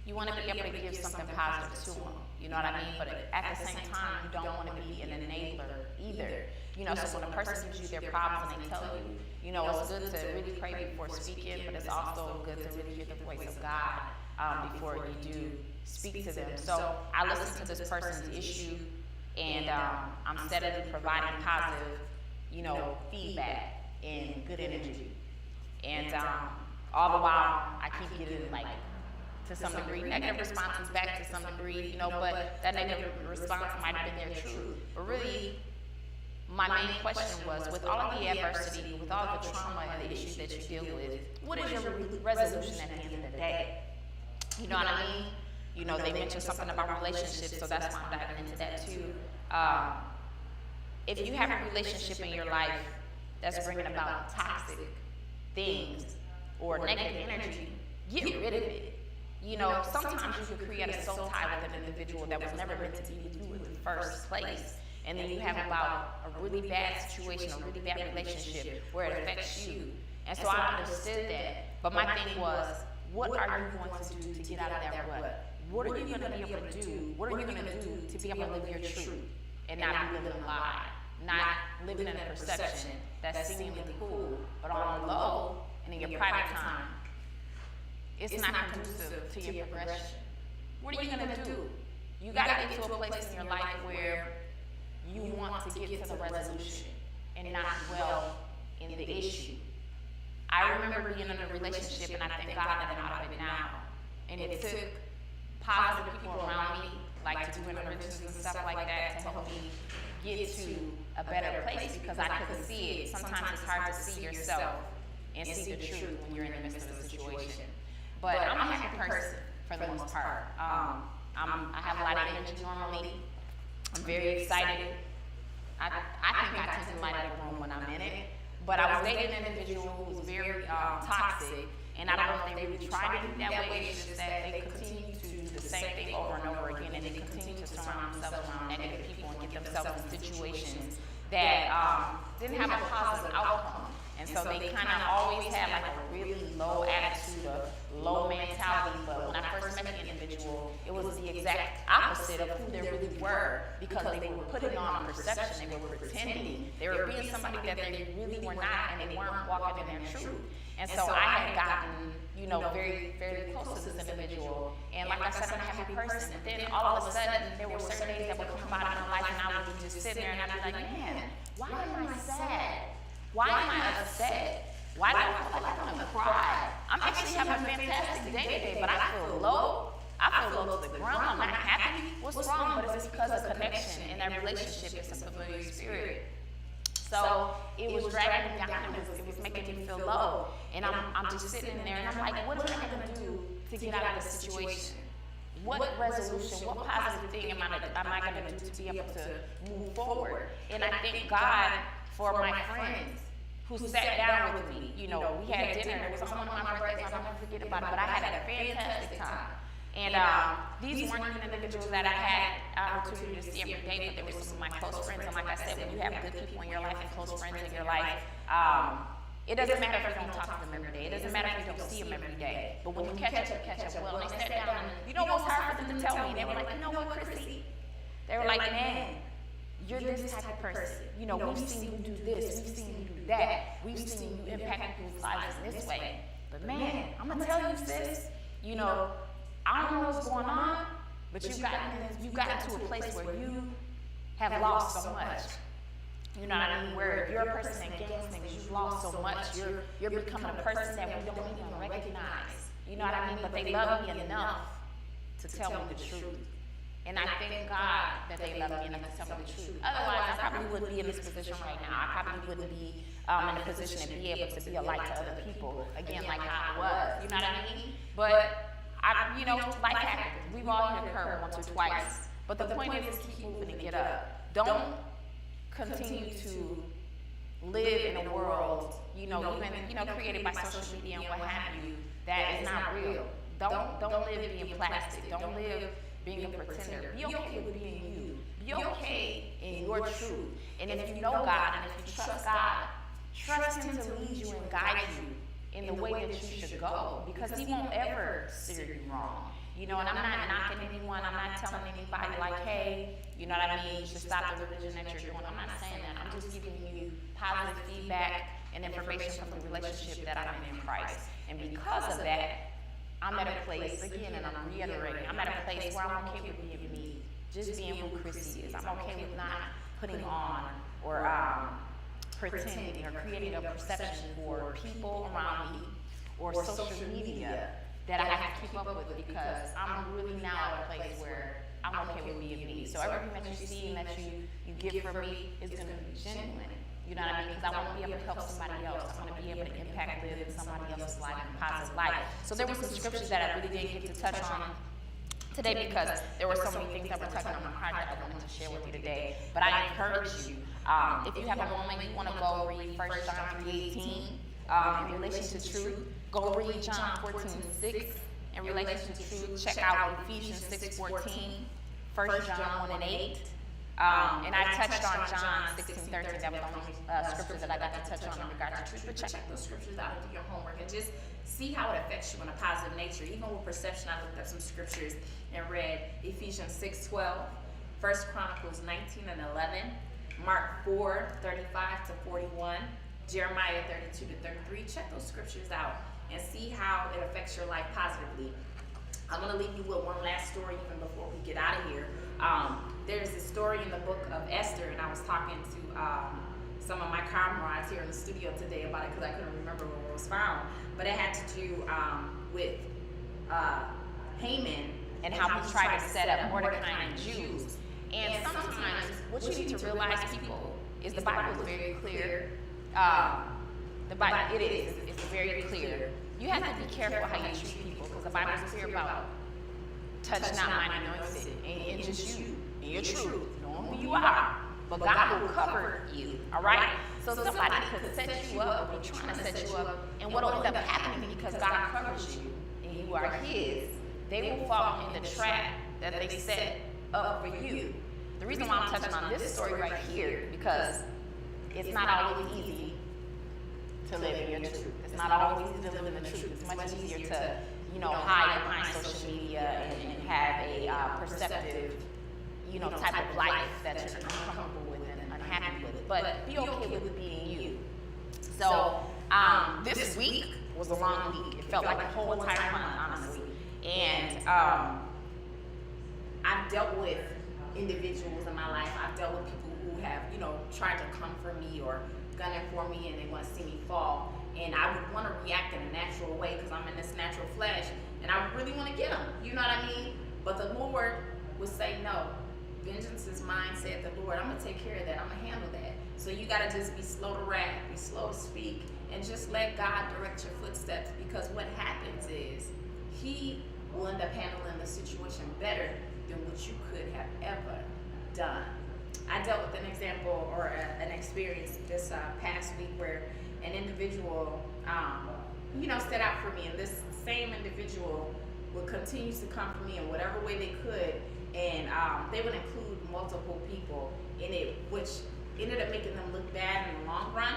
you want to be able to give something positive to them. You know what I mean? But at the same time, you don't want to be an enabler either. You know, so when a person gives you their problems and they tell you, you know, it's good to really pray before speaking, but it's also good to really hear the voice of God before you do speak to them. So I listen to this person's issue, and I'm steadily providing positive, you know, feedback and good energy. And all the while, I keep getting, like, to some degree, negative responses back to some degree, you know, but that negative response might have been their truth. But really, my main question was, with all of the adversity, with all of the trauma and the issues that you deal with, what is your resolution at the end of the day? You know what I mean? You know, they mentioned something about relationships, so that's why I'm diving into that too. If you have a relationship in your life that's bringing about toxic things or negative energy, get rid of it. You know, sometimes you can create a soul tie with an individual that was never meant to be with you in the first place. And then you have about a really bad situation, a really bad relationship where it affects you. And so I understood that. But my thing was, what are you going to do to get out of that rut? What are you going to be able to do? What are you going to do to be able to live your truth and not be living a lie? Not living in a perception that's seemingly cool, but on the low and in your private time, it's not conducive to your progression. What are you going to do? You got to get to a place in your life where you want to get to the resolution and not dwell in the issue. I remember being in a relationship, and I thank God that I'm out of it now. And it took positive people around me, like to do interventions and stuff like that, to help me get to a better place, because I couldn't see it. Sometimes it's hard to see yourself and see the truth when you're in the midst of a situation. But I'm a happy person for the most part. I have a lot of energy normally. I'm very excited. I think I tend to light up a room when I'm in it. But I was dating an individual who was very toxic, and I don't know if they really tried to do that way. It's just that they continue to do the same thing over and over again, and they continue to surround themselves around negative people and get themselves in situations that didn't have a positive outcome. And so they kind of always had like a really low attitude, a low mentality. But when I first met the individual, it was the exact opposite. opposite of who they really were, because they were putting on a perception, they were pretending, they were being somebody that they really were not, and they weren't walking in their truth. And so I had gotten, you know, very, very close to this individual, and like I said, I'm a happy person. And then all of a sudden, there were certain days that would come about in my life, and I would be just sitting there, and I'd be like, man, why am I sad? Why am I upset? Why do I feel like I want to cry? I'm actually having a fantastic day today, but I feel low. I feel low to the ground. I'm not happy. What's wrong? But it's because of connection, and that relationship is a familiar spirit. So it was dragging me down. It was making me feel low. And I'm just sitting there, and I'm like, what am I going to do to get out of this situation? What resolution, what positive thing am I going to do to be able to move forward? And I thank God for my friends who sat down with me. You know, we had dinner. It was on one of my birthdays. I'll never forget about it. But I had a fantastic time. And these weren't even individuals that I had opportunity to see every day, but they were some of my close friends. And like I said, when you have good people in your life and close friends in your life, it doesn't matter if you don't talk to them every day. It doesn't matter if you don't see them every day. But when you catch up well. And they sat down, and you know what was hard for them to tell me? They were like, you know what, Chrissy? They were like, man, you're this type of person. You know, we've seen you do this, we've seen you do that, we've seen you impact people's lives in this way. But man, I'm gonna tell you, sis, you know, I don't know what's going on, but you've gotten to a place where you have lost so much. You know what I mean? Where you're a person that gains things, you've lost so much. You're becoming a person that we don't even recognize. You know what I mean? But they love me enough to tell me the truth. And I thank God that they love me enough to tell me the truth. Otherwise, I probably wouldn't be in this position right now. I probably wouldn't be in a position to be able to be a light to other people, again, like how I was. You know what I mean? But, you know, life happens. We've all hit a curve once or twice. But the point is to keep moving and get up. Don't continue to live in a world, you know, even, created by social media and what have you, that is not real. Don't live being plastic. Don't live being a pretender. Be okay with being you. Be okay in your truth. And if you know God, and if you trust God, trust Him to lead you and guide you in the way that you should go, because He won't ever steer you wrong. You know, and I'm not knocking anyone. I'm not telling anybody like, hey, you know what I mean, you should stop the religion that you're doing. I'm not saying that. I'm just giving you positive feedback and information from the relationship that I'm in Christ. And because of that, I'm at a place, again, and I'm reiterating, I'm at a place where I'm okay with being me, just being who Chrissy is. I'm okay with not putting on or pretending or creating a perception for people around me or social media that I have to keep up with, because I'm really now at a place where I'm okay with being me. So everything that you see and that you give for me is going to be genuine. You know what I mean? Because I want to be able to help somebody else. I want to be able to impact live in somebody else's life in a positive light. So there were some scriptures that I really didn't get to touch on today, because there were so many things that were touching on my heart that I wanted to share with you today. But I encourage you, if you have a moment, you want to go read 1 John 3:18 in relation to truth. Go read John 14:6 in relation to truth. Check out Ephesians 6:14, 1 John 1:8. And I touched on John 16:13. That was the only scripture that I got to touch on in regard to truth. But check those scriptures out and do your homework and just see how it affects you in a positive nature. Even with perception, I looked up some scriptures and read Ephesians 6:12, 1 Chronicles 19:11, Mark 4:35 to 41, Jeremiah 32 to 33. Check those scriptures out and see how it affects your life positively. I'm going to leave you with one last story even before we get out of here. There's this story in the book of Esther, and I was talking to some of my comrades here in the studio today about it because I couldn't remember where it was found. But it had to do with Haman and how he tried to set up Mordecai and Jews. And sometimes what you need to realize, people, is the Bible is very clear. The Bible, it's very clear. You have to be careful how you treat people, because the Bible is clear about touch not mine anointed, and just you and your truth, knowing who you are. But God will cover you, all right? So somebody could set you up or be trying to set you up, and what will end up happening, because God covers you and you are His, they will fall in the trap that they set up for you. The reason why I'm touching on this story right here, because it's not always easy to live in your truth. It's not always easy to live in the truth. It's much easier to, hide behind social media and have a perceptive type of life that you're uncomfortable with and unhappy with, but be okay with being you. So this week was a long week. It felt like a whole entire month, honestly. And I've dealt with individuals in my life. I've dealt with people who have, tried to come for me or gunning for me, and they want to see me fall. And I would want to react in a natural way because I'm in this natural flesh, and I would really want to get them. You know what I mean? But the Lord would say, no. Vengeance is mine, said the Lord. I'm going to take care of that. I'm going to handle that. So you got to just be slow to wrath, be slow to speak, and just let God direct your footsteps, because what happens is He will end up handling the situation better than what you could have ever done. I dealt with an example or an experience this past week where an individual, set out for me, and this same individual would continue to come for me in whatever way they could, and they would include multiple people in it, which ended up making them look bad in the long run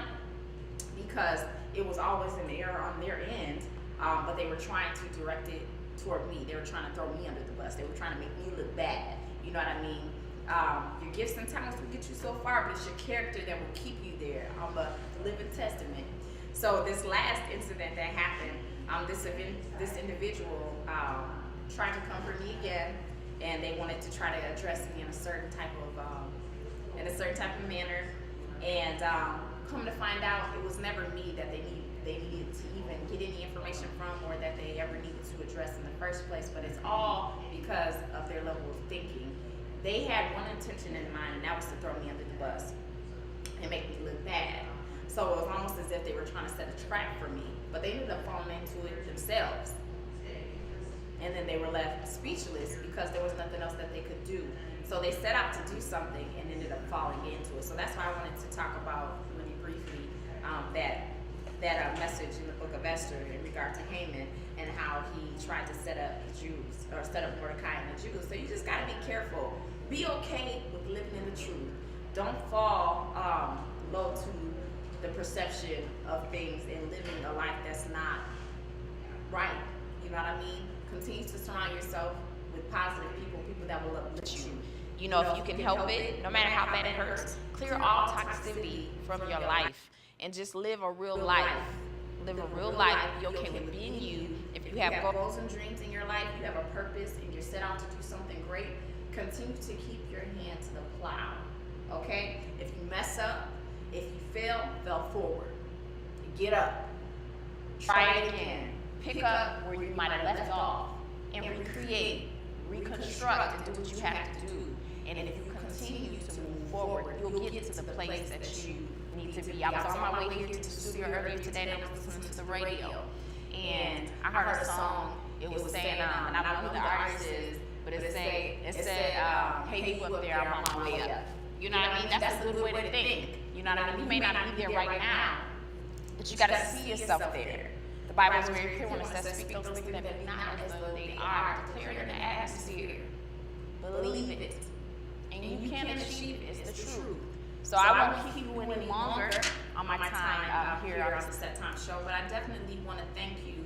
because it was always an error on their end, but they were trying to direct it toward me. They were trying to throw me under the bus. They were trying to make me look bad. You know what I mean? Your gifts and talents will get you so far, but it's your character that will keep you there. I'm a living testament. So this last incident that happened, this individual tried to come for me again, and they wanted to try to address me in a certain type of manner. And come to find out, it was never me that they needed to even get any information from, or that they ever needed to address in the first place. But it's all because of their level of thinking. They had one intention in mind, and that was to throw me under the bus and make me look bad. So it was almost as if they were trying to set a trap for me, but they ended up falling into it themselves. And then they were left speechless because there was nothing else that they could do. So they set out to do something and ended up falling into it. So that's why I wanted to talk about really briefly that message in the book of Esther in regard to Haman and how he tried to set up the Jews, or set up Mordecai and the Jews. So you just got to be careful. Be okay with living in the truth. Don't fall low to the perception of things and living a life that's not right. You know what I mean? Continue to surround yourself with positive people that will uplift you. If you can help it, no matter how bad it hurts, clear all toxicity from your life and just live a real life. Live a real life. Be okay with being you. If you have goals and dreams in your life, you have a purpose, and you're set out to do something great, continue to keep your hand to the plow. Okay? If you mess up, if you fell forward. Get up. Try it again. Pick up where you might have left off and recreate, reconstruct, and do what you have to do. And if you continue to move forward, you'll get to the place that you need to be. I was on my way here to the studio earlier today, and I was listening to the radio, and I heard a song. It was saying, and I don't know who the artist is, but it said, hey, you up there, I'm on my way up. You know what I mean? That's a good way to think. You know what I mean? You may not be there right now, but you got to see yourself there. The Bible is very clear when it says, speak those things that be not as though they are. Declare it in the atmosphere. Believe it. And you can achieve it. It's the truth. So I won't keep you any longer on my time here on the Set Time Show, but I definitely want to thank you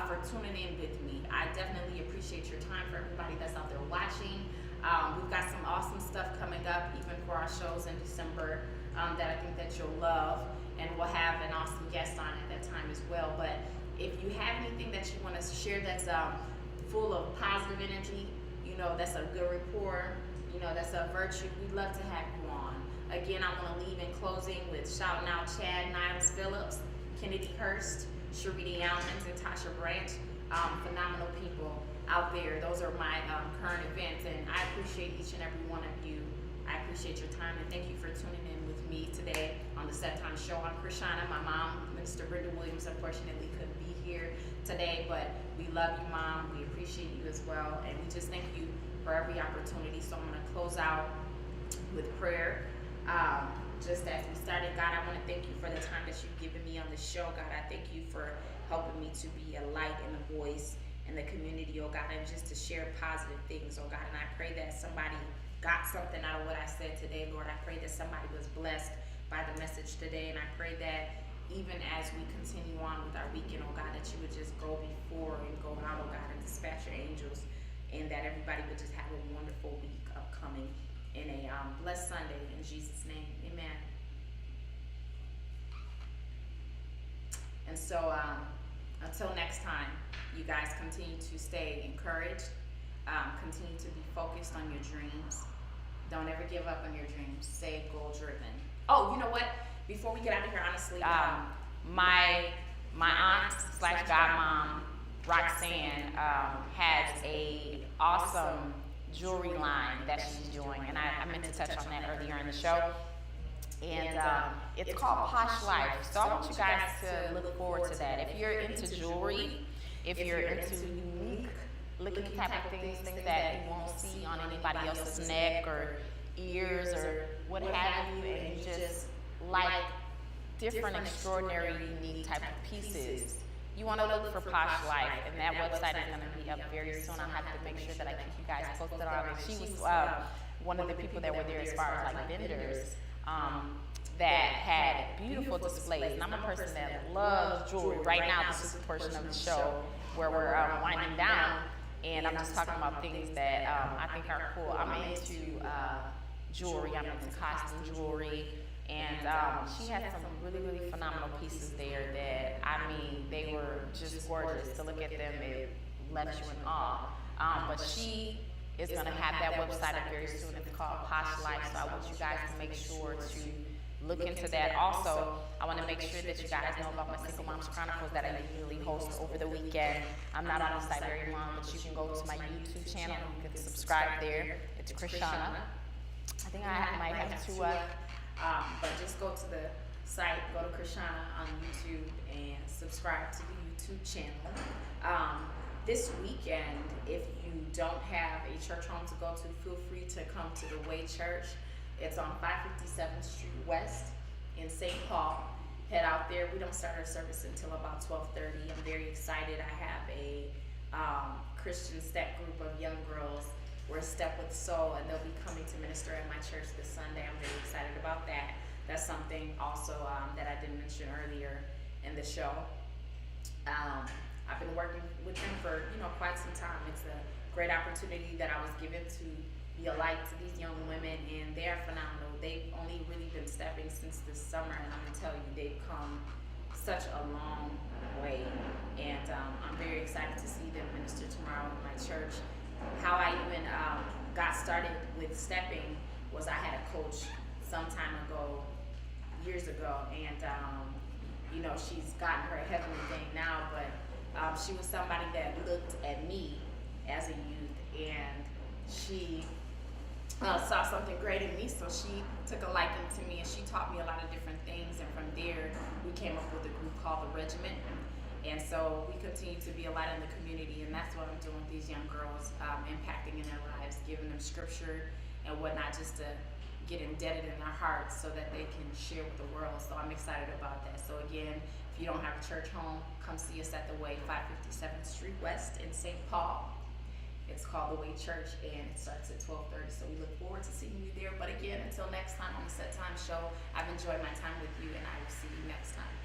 for tuning in with me. I definitely appreciate your time. For everybody that's out there watching, we've got some awesome stuff coming up, even for our shows in December, that I think that you'll love, and we'll have an awesome guest on at that time as well. But if you have anything that you want to share that's full of positive energy, that's a good rapport, that's a virtue, we'd love to have you on. Again, I want to leave in closing with shouting out Chad Niles Phillips, Kennedy Hurst, Sharita Almond, and Tasha Branch. Phenomenal people out there. Those are my current events, and I appreciate each and every one of you. I appreciate your time, and thank you for tuning in with me today on the Set Time Show. I'm Krishawna. My mom, Minister Brenda Williams, unfortunately couldn't be here today, but we love you, Mom. We appreciate you as well, and we just thank you for every opportunity. So I'm going to close out with prayer. Just as we started, God, I want to thank you for the time that you've given me on the show. God, I thank you for helping me to be a light and a voice in the community, oh God, and just to share positive things, oh God. And I pray that somebody got something out of what I said today, Lord. I pray that somebody was blessed by the message today, and I pray that even as we continue on with our weekend, oh God, that you would just go before and go out, oh God, and dispatch your angels, and that everybody would just have a wonderful week upcoming. blessed Sunday in Jesus' name. Amen. And so until next time, you guys continue to stay encouraged. Continue to be focused on your dreams. Don't ever give up on your dreams. Stay goal driven. Oh, you know what? Before we get out of here, honestly, my aunt / godmom Roxanne has a awesome jewelry line that she's doing, and I meant to touch on that earlier in the show. And it's called Posh Life. So I want you guys to look forward to that. If you're into jewelry, if you're into unique looking type of things that you won't see on anybody else's neck or ears or what have you, and you just like different, extraordinary, unique type of pieces, you want to look for Posh Life, and that website is going to be up very soon. I'll have to make sure that I keep you guys posted on it. She was one of the people that were there as far as like vendors that had beautiful displays, and I'm a person that loves jewelry. Right now, this is the portion of the show where we're winding down, and I'm just talking about things that I think are cool. I'm into jewelry. I'm into costume jewelry. And she had some really, really phenomenal pieces there that, I mean, they were just gorgeous. To look at them, it left you in awe. But she is going to have that website up very soon. It's called Posh Life. So I want you guys to make sure to look into that. Also, I want to make sure that you guys know about my Single Moms Chronicles that I usually host over the weekend. I'm not on the site very long, but you can go to my YouTube channel. You can subscribe there. It's Krishawna. I think I might have to... but just go to the site, go to Krishawna on YouTube, and subscribe to the YouTube channel. This weekend, if you don't have a church home to go to, feel free to come to the Way Church. It's on 557th Street West in St. Paul. Head out there. We don't start our service until about 12:30. I'm very excited. I have a Christian step group of young girls. We're Step with Soul, and they'll be coming to minister at my church this Sunday. I'm very excited about that. That's something also that I didn't mention earlier in the show. I've been working with them for quite some time. It's a great opportunity that I was given to be a light to these young women, and they're phenomenal. They've only really been stepping since this summer, and I'm gonna tell you, they've come such a long way. And I'm very excited to see them minister tomorrow at my church. How I even got started with stepping was I had a coach some time ago, years ago, and she's gotten her heavenly thing now, but she was somebody that looked at me as a youth, and she saw something great in me, so she took a liking to me, and she taught me a lot of different things, and from there we came up with a group called The Regiment. And so we continue to be a light in the community, and that's what I'm doing with these young girls, impacting in their lives, giving them scripture and whatnot, just to get indebted in their hearts so that they can share with the world. So I'm excited about that. So again, if you don't have a church home, come see us at the Way, 557th Street West in St. Paul. It's called The Way Church, and it starts at 12:30. So we look forward to seeing you there. But again, until next time on the Set Time Show, I've enjoyed my time with you, and I will see you next time.